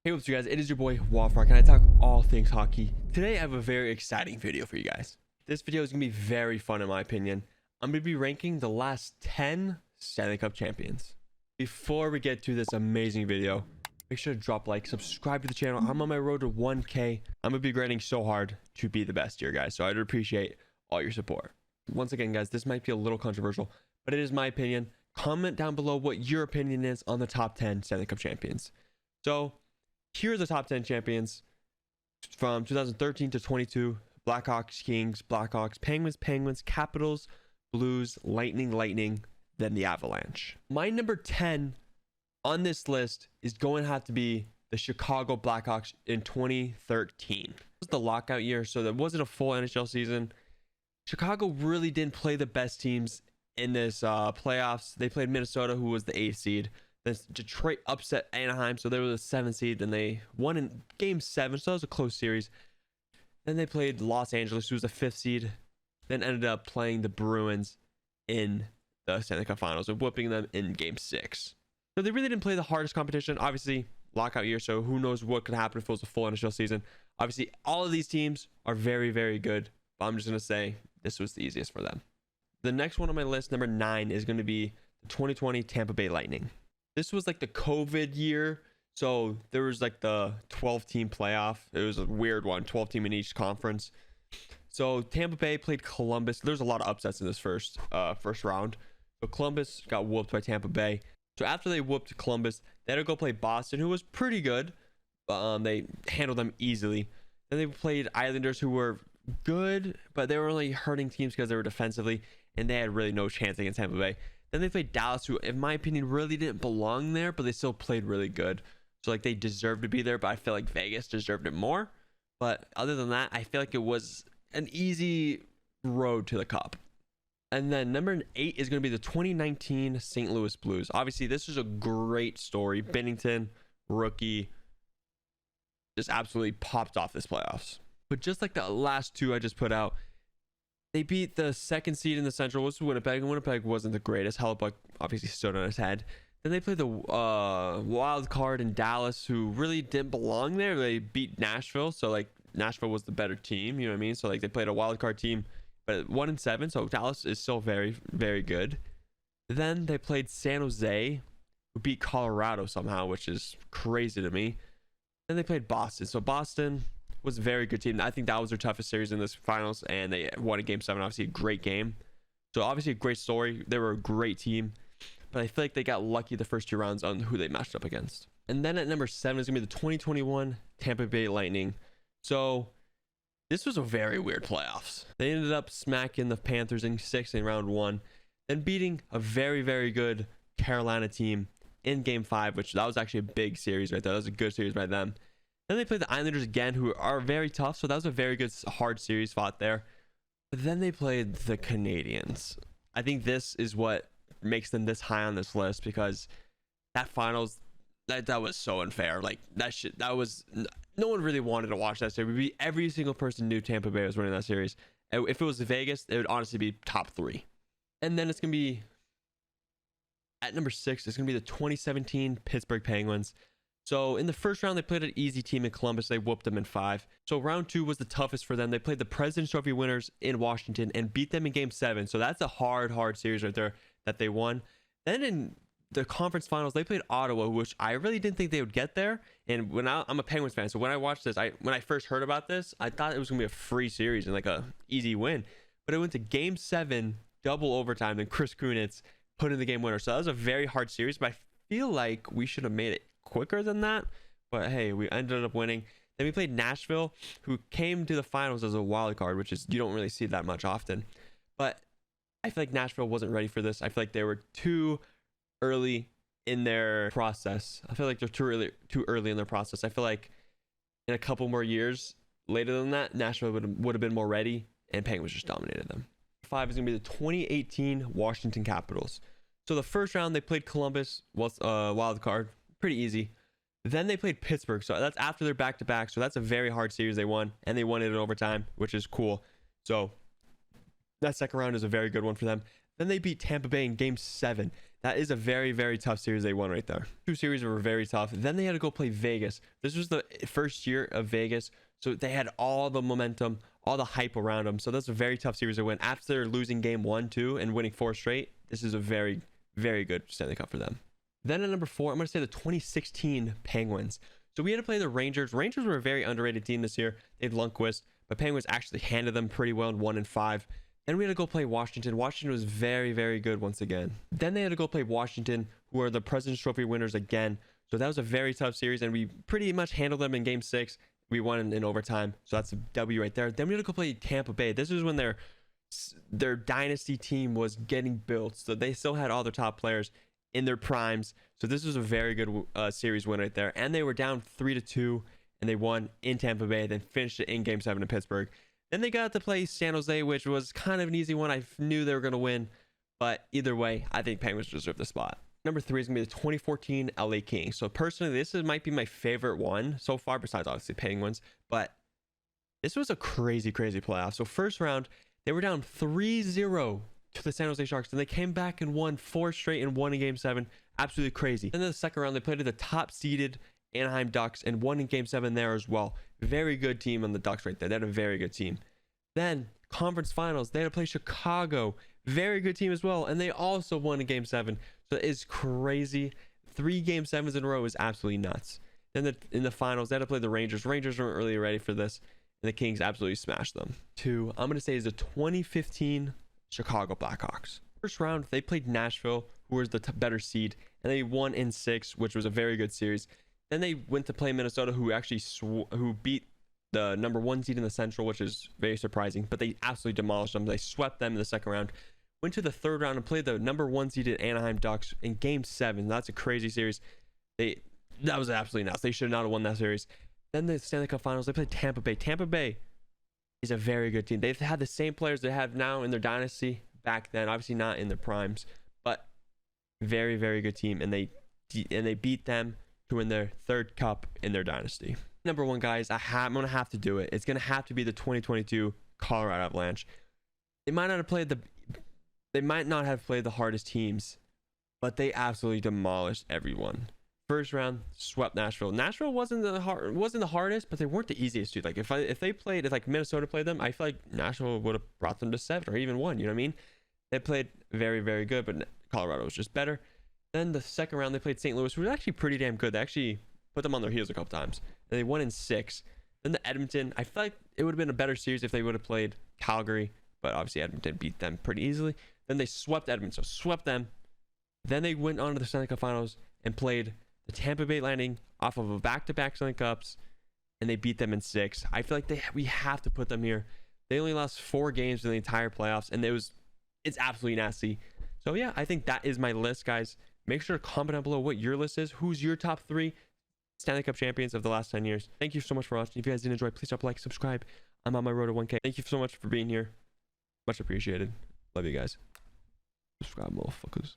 Hey, what's up, you guys? It is your boy Wafrock, and I talk all things hockey. Today, I have a very exciting video for you guys. This video is gonna be very fun, in my opinion. I'm gonna be ranking the last 10 Stanley Cup champions. Before we get to this amazing video, make sure to drop a like, subscribe to the channel. I'm on my road to 1K. I'm gonna be grinding so hard to be the best here, guys. So I'd appreciate all your support. Once again, guys, this might be a little controversial, but it is my opinion. Comment down below what your opinion is on the top 10 Stanley Cup champions. So here are the top 10 champions from 2013 to 22. Blackhawks, Kings, Blackhawks, Penguins, Capitals, Blues, Lightning, then the Avalanche. My number 10 on this list is going to have to be the Chicago Blackhawks in 2013. It was the lockout year, so there wasn't a full NHL season. Chicago really didn't play the best teams in this playoffs. They played Minnesota, who was the 8th seed. Then Detroit upset Anaheim, so they were the 7th seed. Then they won in game 7, so that was a close series. Then they played Los Angeles, who was the 5th seed. Then ended up playing the Bruins in the Stanley Cup Finals and whooping them in game 6. So they really didn't play the hardest competition. Obviously, lockout year, so who knows what could happen if it was a full NHL season. Obviously, all of these teams are very, very good, but I'm just going to say this was the easiest for them. The next one on my list, number 9, is going to be the 2020 Tampa Bay Lightning. This was like the COVID year, so there was like the 12-team playoff. It was a weird one, 12-team in each conference. So Tampa Bay played Columbus. There's a lot of upsets in this first round. So Columbus got whooped by Tampa Bay. So after they whooped Columbus, they had to go play Boston, who was pretty good. They handled them easily. Then they played Islanders, who were good, but they were only hurting teams because they were defensively, and they had really no chance against Tampa Bay. Then they played Dallas, who, in my opinion, really didn't belong there, but they still played really good. So, like, they deserved to be there, but I feel like Vegas deserved it more. But other than that, I feel like it was an easy road to the cup. And then number 8 is going to be the 2019 St. Louis Blues. Obviously, this was a great story. Binnington, rookie, just absolutely popped off this playoffs. But just like the last two I just put out, they beat the 2nd seed in the Central, which was Winnipeg, and Winnipeg wasn't the greatest. Hellebuyck obviously stood on his head. Then they played the wild card in Dallas, who really didn't belong there. They beat Nashville, so like Nashville was the better team, you know what I mean? So like they played a wild card team, but 1-7, so Dallas is still very, very good. Then they played San Jose, who beat Colorado somehow, which is crazy to me. Then they played Boston, so Boston was a very good team. I think that was their toughest series in this finals, and they won in game 7. Obviously a great game, so obviously a great story. They were a great team, but I feel like they got lucky the first 2 rounds on who they matched up against. And then at number 7 is gonna be the 2021 Tampa Bay Lightning. So this was a very weird playoffs. They ended up smacking the Panthers in 6 in round 1, then beating a very, very good Carolina team in game 5, which that was actually a big series right there. That was a good series by them. Then they played the Islanders again, who are very tough. So that was a very good, hard series fought there. But then they played the Canadiens. I think this is what makes them this high on this list, because that finals, that was so unfair. Like that was, no one really wanted to watch that series. Every single person knew Tampa Bay was winning that series. If it was Vegas, it would honestly be top 3. And then it's going to be, at number 6, it's going to be the 2017 Pittsburgh Penguins. So in the first round, they played an easy team in Columbus. They whooped them in 5. So round 2 was the toughest for them. They played the President's Trophy winners in Washington and beat them in game 7. So that's a hard series right there that they won. Then in the conference finals, they played Ottawa, which I really didn't think they would get there. And when I'm a Penguins fan, so when I watched this, when I first heard about this, I thought it was gonna be a free series and like a easy win. But it went to game 7, double overtime, and Chris Kunitz put in the game winner. So that was a very hard series, but I feel like we should have made it quicker than that. But hey, we ended up winning. Then we played Nashville, who came to the finals as a wild card, which is, you don't really see that much often. But I feel like Nashville wasn't ready for this. I feel like they were too early in their process. I feel like they're too early in their process. I feel like in a couple more years later than that, Nashville would have been more ready, and Penguins just dominated them. 5 is gonna be the 2018 Washington Capitals. So the first round, they played Columbus, wild card, pretty easy. Then they played Pittsburgh, so that's after their back-to-back. So that's a very hard series they won, and they won it in overtime, which is cool. So that second round is a very good one for them. Then they beat Tampa Bay in game 7. That is a very, very tough series they won right there. Two series were very tough. Then they had to go play Vegas. This was the first year of Vegas, so they had all the momentum, all the hype around them. So that's a very tough series to win. After losing game 1, 2, and winning 4 straight, this is a very, very good Stanley Cup for them. Then at number 4, I'm going to say the 2016 Penguins. So we had to play the Rangers. Rangers were a very underrated team this year. They had Lundqvist, but Penguins actually handled them pretty well in 1 and 5. Then we had to go play Washington. Washington was very, very good once again. Then they had to go play Washington, who are the President's Trophy winners again. So that was a very tough series, and we pretty much handled them in game 6. We won in overtime, so that's a W right there. Then we had to go play Tampa Bay. This was when their dynasty team was getting built, so they still had all their top players in their primes. So this was a very good series win right there. And they were down 3-2, and they won in Tampa Bay, then finished it in game 7 in Pittsburgh. Then they got to play San Jose, which was kind of an easy one. I knew they were going to win, but either way, I think Penguins deserve the spot. Number 3 is going to be the 2014 LA Kings. So personally, might be my favorite one so far, besides obviously Penguins, but this was a crazy, crazy playoff. So first round, they were down 3-0 to the San Jose Sharks, and they came back and won 4 straight and won in game 7. Absolutely crazy. Then in the second round, they played the top seeded Anaheim Ducks and won in game 7 there as well. Very good team on the Ducks right there. They had a very good team. Then conference finals, they had to play Chicago. Very good team as well, and they also won in game 7. So it's crazy. 3 game 7s in a row is absolutely nuts. Then in the finals, they had to play the Rangers. Rangers weren't really ready for this, and the Kings absolutely smashed them. 2, I'm going to say, is the 2015 Chicago Blackhawks. First round, they played Nashville, who was the better seed, and they won in 6, which was a very good series. Then they went to play Minnesota, who beat the number 1 seed in the Central, which is very surprising, but they absolutely demolished them. They swept them in the second round. Went to the third round and played the number 1 seeded Anaheim Ducks in game 7. That's a crazy series. That was absolutely nuts. They should not have won that series. Then the Stanley Cup Finals, they played Tampa Bay. Tampa Bay is a very good team. They've had the same players they have now in their dynasty back then. Obviously not in their primes, but very, very good team. And they beat them to win their 3rd cup in their dynasty. Number 1, guys, I'm going to have to do it. It's going to have to be the 2022 Colorado Avalanche. They might not have played the hardest teams, but they absolutely demolished everyone. First round, swept Nashville. Nashville wasn't the hardest, but they weren't the easiest, dude. Like if Minnesota played them, I feel like Nashville would have brought them to 7 or even 1. You know what I mean? They played very, very good, but Colorado was just better. Then the second round, they played St. Louis, who was actually pretty damn good. They actually put them on their heels a couple times, and they won in 6. Then the Edmonton, I feel like it would have been a better series if they would have played Calgary, but obviously Edmonton beat them pretty easily. Then they swept Edmonton, so swept them. Then they went on to the Stanley Cup Finals and played the Tampa Bay Lightning off of a back-to-back Stanley Cups, and they beat them in 6. I feel like we have to put them here. They only lost 4 games in the entire playoffs, and it's absolutely nasty. So yeah, I think that is my list, guys. Make sure to comment down below what your list is. Who's your top 3 Stanley Cup champions of the last 10 years? Thank you so much for watching. If you guys did enjoy, please drop a like, subscribe. I'm on my road to 1K. Thank you so much for being here. Much appreciated. Love you guys. Subscribe, motherfuckers.